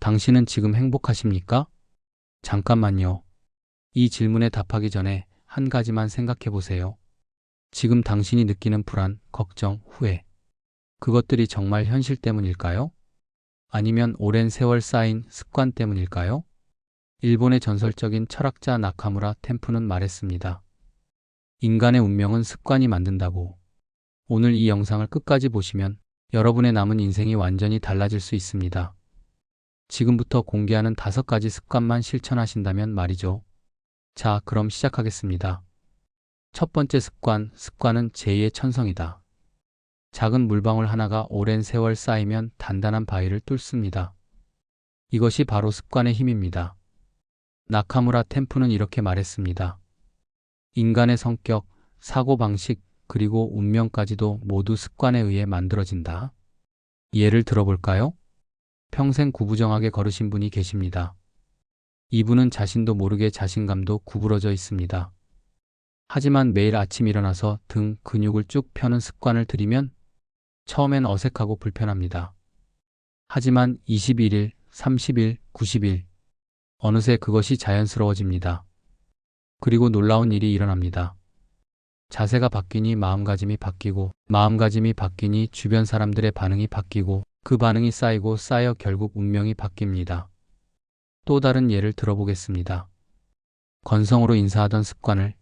당신은 지금 행복하십니까? 잠깐만요. 이 질문에 답하기 전에 한 가지만 생각해 보세요. 지금 당신이 느끼는 불안, 걱정, 후회. 그것들이 정말 현실 때문일까요? 아니면 오랜 세월 쌓인 습관 때문일까요? 일본의 전설적인 철학자 나카무라 템프는 말했습니다. 인간의 운명은 습관이 만든다고. 오늘 이 영상을 끝까지 보시면 여러분의 남은 인생이 완전히 달라질 수 있습니다. 지금부터 공개하는 5가지 습관만 실천하신다면 말이죠. 자, 그럼 시작하겠습니다. 첫 번째 습관, 습관은 제2의 천성이다. 작은 물방울 하나가 오랜 세월 쌓이면 단단한 바위를 뚫습니다. 이것이 바로 습관의 힘입니다. 나카무라 템프는 이렇게 말했습니다. 인간의 성격, 사고방식, 그리고 운명까지도 모두 습관에 의해 만들어진다. 예를 들어볼까요? 평생 구부정하게 걸으신 분이 계십니다. 이분은 자신도 모르게 자신감도 구부러져 있습니다. 하지만 매일 아침 일어나서 등 근육을 쭉 펴는 습관을 들이면 처음엔 어색하고 불편합니다. 하지만 21일, 30일, 90일, 어느새 그것이 자연스러워집니다. 그리고 놀라운 일이 일어납니다. 자세가 바뀌니 마음가짐이 바뀌고, 마음가짐이 바뀌니 주변 사람들의 반응이 바뀌고, 그 반응이 쌓이고 쌓여 결국 운명이 바뀝니다. 또 다른 예를 들어보겠습니다. 건성으로 인사하던 습관을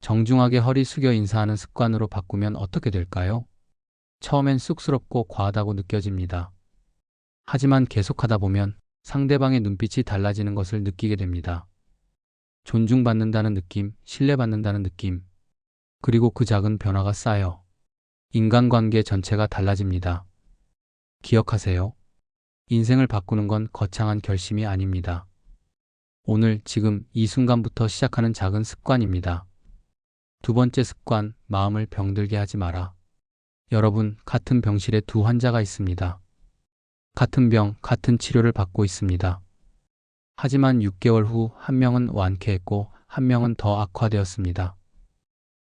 정중하게 허리 숙여 인사하는 습관으로 바꾸면 어떻게 될까요? 처음엔 쑥스럽고 과하다고 느껴집니다. 하지만 계속하다 보면 상대방의 눈빛이 달라지는 것을 느끼게 됩니다. 존중받는다는 느낌, 신뢰받는다는 느낌, 그리고 그 작은 변화가 쌓여 인간관계 전체가 달라집니다. 기억하세요. 인생을 바꾸는 건 거창한 결심이 아닙니다. 오늘, 지금, 이 순간부터 시작하는 작은 습관입니다. 두 번째 습관, 마음을 병들게 하지 마라. 여러분, 같은 병실에 두 환자가 있습니다. 같은 병, 같은 치료를 받고 있습니다. 하지만 6개월 후 한 명은 완쾌했고 한 명은 더 악화되었습니다.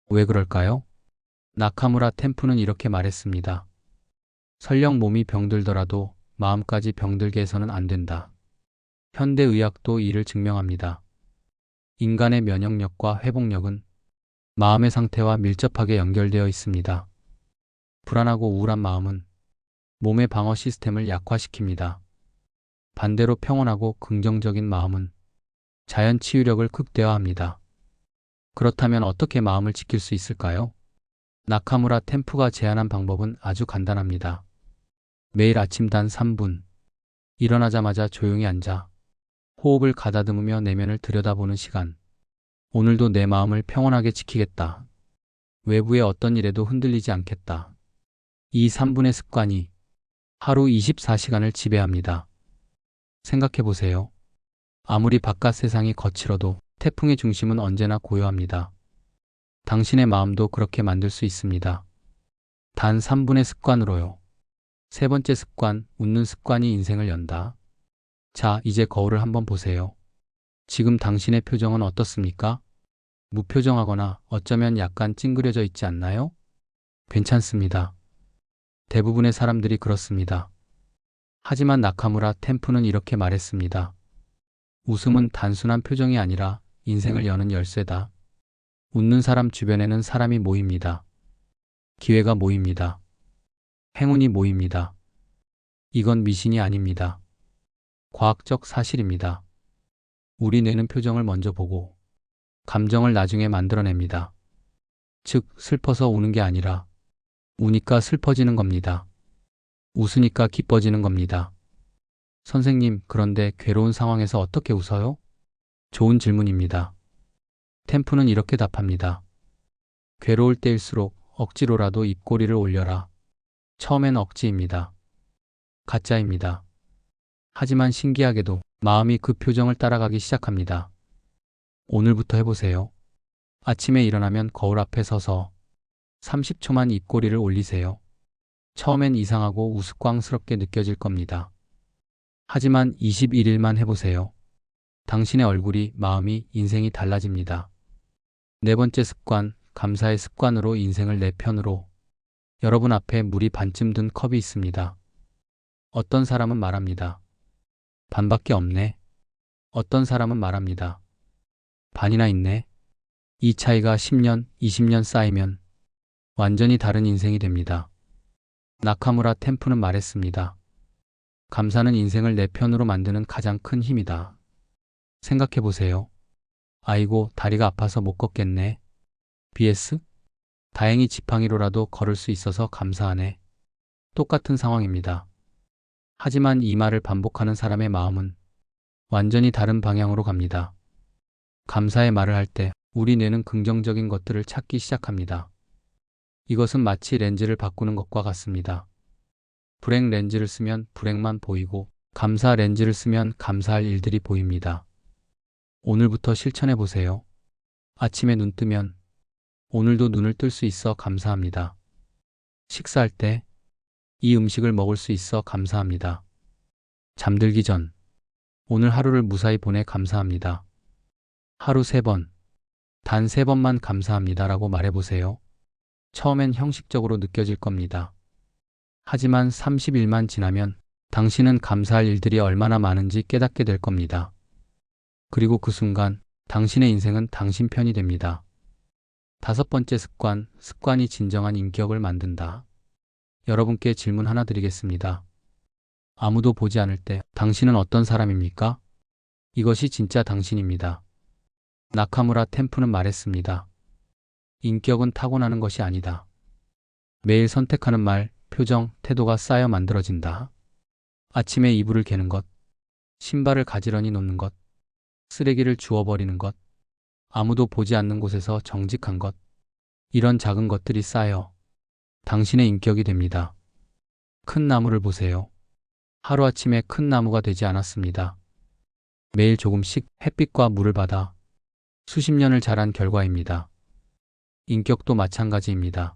왜 그럴까요? 나카무라 템프는 이렇게 말했습니다. 설령 몸이 병들더라도 마음까지 병들게 해서는 안 된다. 현대의학도 이를 증명합니다. 인간의 면역력과 회복력은 마음의 상태와 밀접하게 연결되어 있습니다. 불안하고 우울한 마음은 몸의 방어 시스템을 약화시킵니다. 반대로 평온하고 긍정적인 마음은 자연 치유력을 극대화합니다. 그렇다면 어떻게 마음을 지킬 수 있을까요? 나카무라 템프가 제안한 방법은 아주 간단합니다. 매일 아침 단 3분, 일어나자마자 조용히 앉아 호흡을 가다듬으며 내면을 들여다보는 시간. 오늘도 내 마음을 평온하게 지키겠다. 외부의 어떤 일에도 흔들리지 않겠다. 이 3분의 습관이 하루 24시간을 지배합니다. 생각해 보세요. 아무리 바깥 세상이 거칠어도 태풍의 중심은 언제나 고요합니다. 당신의 마음도 그렇게 만들 수 있습니다. 단 3분의 습관으로요. 세 번째 습관, 웃는 습관이 인생을 연다. 자, 이제 거울을 한번 보세요. 지금 당신의 표정은 어떻습니까? 무표정하거나 어쩌면 약간 찡그려져 있지 않나요? 괜찮습니다. 대부분의 사람들이 그렇습니다. 하지만 나카무라 템프는 이렇게 말했습니다. 웃음은 단순한 표정이 아니라 인생을 여는 열쇠다. 웃는 사람 주변에는 사람이 모입니다. 기회가 모입니다. 행운이 모입니다. 이건 미신이 아닙니다. 과학적 사실입니다. 우리 뇌는 표정을 먼저 보고 감정을 나중에 만들어냅니다. 즉, 슬퍼서 우는 게 아니라 우니까 슬퍼지는 겁니다. 웃으니까 기뻐지는 겁니다. 선생님, 그런데 괴로운 상황에서 어떻게 웃어요? 좋은 질문입니다. 템프는 이렇게 답합니다. 괴로울 때일수록 억지로라도 입꼬리를 올려라. 처음엔 억지입니다. 가짜입니다. 하지만 신기하게도 마음이 그 표정을 따라가기 시작합니다. 오늘부터 해보세요. 아침에 일어나면 거울 앞에 서서 30초만 입꼬리를 올리세요. 처음엔 이상하고 우스꽝스럽게 느껴질 겁니다. 하지만 21일만 해보세요. 당신의 얼굴이, 마음이, 인생이 달라집니다. 네 번째 습관, 감사의 습관으로 인생을 내 편으로. 여러분 앞에 물이 반쯤 든 컵이 있습니다. 어떤 사람은 말합니다. 반밖에 없네. 어떤 사람은 말합니다. 반이나 있네. 이 차이가 10년, 20년 쌓이면 완전히 다른 인생이 됩니다. 나카무라 템프는 말했습니다. 감사는 인생을 내 편으로 만드는 가장 큰 힘이다. 생각해 보세요. 아이고, 다리가 아파서 못 걷겠네. BS? 다행히 지팡이로라도 걸을 수 있어서 감사하네. 똑같은 상황입니다. 하지만 이 말을 반복하는 사람의 마음은 완전히 다른 방향으로 갑니다. 감사의 말을 할 때 우리 뇌는 긍정적인 것들을 찾기 시작합니다. 이것은 마치 렌즈를 바꾸는 것과 같습니다. 불행 렌즈를 쓰면 불행만 보이고 감사 렌즈를 쓰면 감사할 일들이 보입니다. 오늘부터 실천해 보세요. 아침에 눈 뜨면 오늘도 눈을 뜰 수 있어 감사합니다. 식사할 때 이 음식을 먹을 수 있어 감사합니다. 잠들기 전 오늘 하루를 무사히 보내 감사합니다. 하루 3번, 단 3번만 감사합니다라고 말해보세요. 처음엔 형식적으로 느껴질 겁니다. 하지만 30일만 지나면 당신은 감사할 일들이 얼마나 많은지 깨닫게 될 겁니다. 그리고 그 순간 당신의 인생은 당신 편이 됩니다. 5번째 습관, 습관이 진정한 인격을 만든다. 여러분께 질문 하나 드리겠습니다. 아무도 보지 않을 때 당신은 어떤 사람입니까? 이것이 진짜 당신입니다. 나카무라 템프는 말했습니다. 인격은 타고나는 것이 아니다. 매일 선택하는 말, 표정, 태도가 쌓여 만들어진다. 아침에 이불을 개는 것, 신발을 가지런히 놓는 것, 쓰레기를 주워버리는 것, 아무도 보지 않는 곳에서 정직한 것, 이런 작은 것들이 쌓여 당신의 인격이 됩니다. 큰 나무를 보세요. 하루아침에 큰 나무가 되지 않았습니다. 매일 조금씩 햇빛과 물을 받아 수십 년을 자란 결과입니다. 인격도 마찬가지입니다.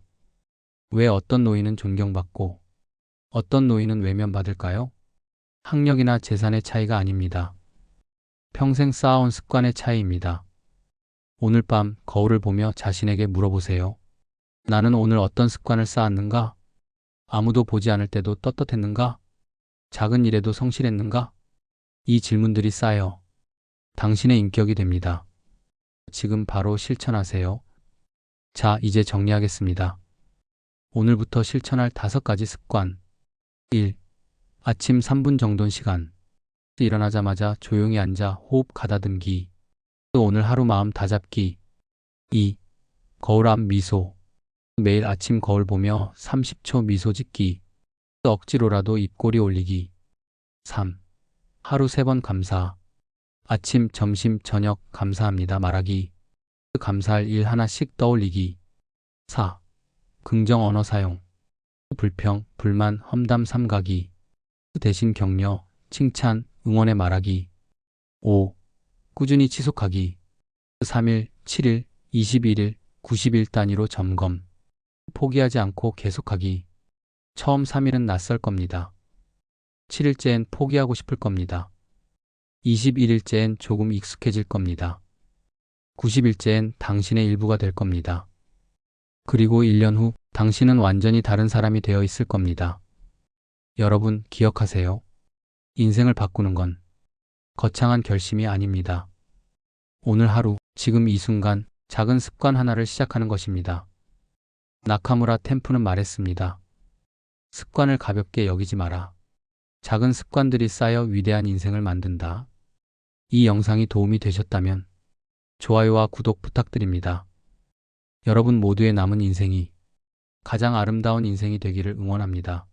왜 어떤 노인은 존경받고 어떤 노인은 외면받을까요? 학력이나 재산의 차이가 아닙니다. 평생 쌓아온 습관의 차이입니다. 오늘 밤 거울을 보며 자신에게 물어보세요. 나는 오늘 어떤 습관을 쌓았는가? 아무도 보지 않을 때도 떳떳했는가? 작은 일에도 성실했는가? 이 질문들이 쌓여 당신의 인격이 됩니다. 지금 바로 실천하세요. 자, 이제 정리하겠습니다. 오늘부터 실천할 5가지 습관. 1. 아침 3분 정돈 시간. 일어나자마자 조용히 앉아 호흡 가다듬기. 오늘 하루 마음 다잡기. 2. 거울 앞 미소. 매일 아침 거울 보며 30초 미소 짓기. 억지로라도 입꼬리 올리기. 3. 하루 3번 감사. 아침, 점심, 저녁 감사합니다 말하기. 감사할 일 하나씩 떠올리기. 4. 긍정 언어 사용. 불평, 불만, 험담 삼가기. 대신 격려, 칭찬, 응원의 말하기. 5. 꾸준히 지속하기. 3일, 7일, 21일, 90일 단위로 점검. 포기하지 않고 계속하기. 처음 3일은 낯설 겁니다. 7일째엔 포기하고 싶을 겁니다. 21일째엔 조금 익숙해질 겁니다. 90일째엔 당신의 일부가 될 겁니다. 그리고 1년 후 당신은 완전히 다른 사람이 되어 있을 겁니다. 여러분 기억하세요. 인생을 바꾸는 건 거창한 결심이 아닙니다. 오늘 하루, 지금 이 순간 작은 습관 하나를 시작하는 것입니다. 나카무라 템프는 말했습니다. 습관을 가볍게 여기지 마라. 작은 습관들이 쌓여 위대한 인생을 만든다. 이 영상이 도움이 되셨다면 좋아요와 구독 부탁드립니다. 여러분 모두의 남은 인생이 가장 아름다운 인생이 되기를 응원합니다.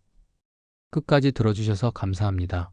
끝까지 들어주셔서 감사합니다.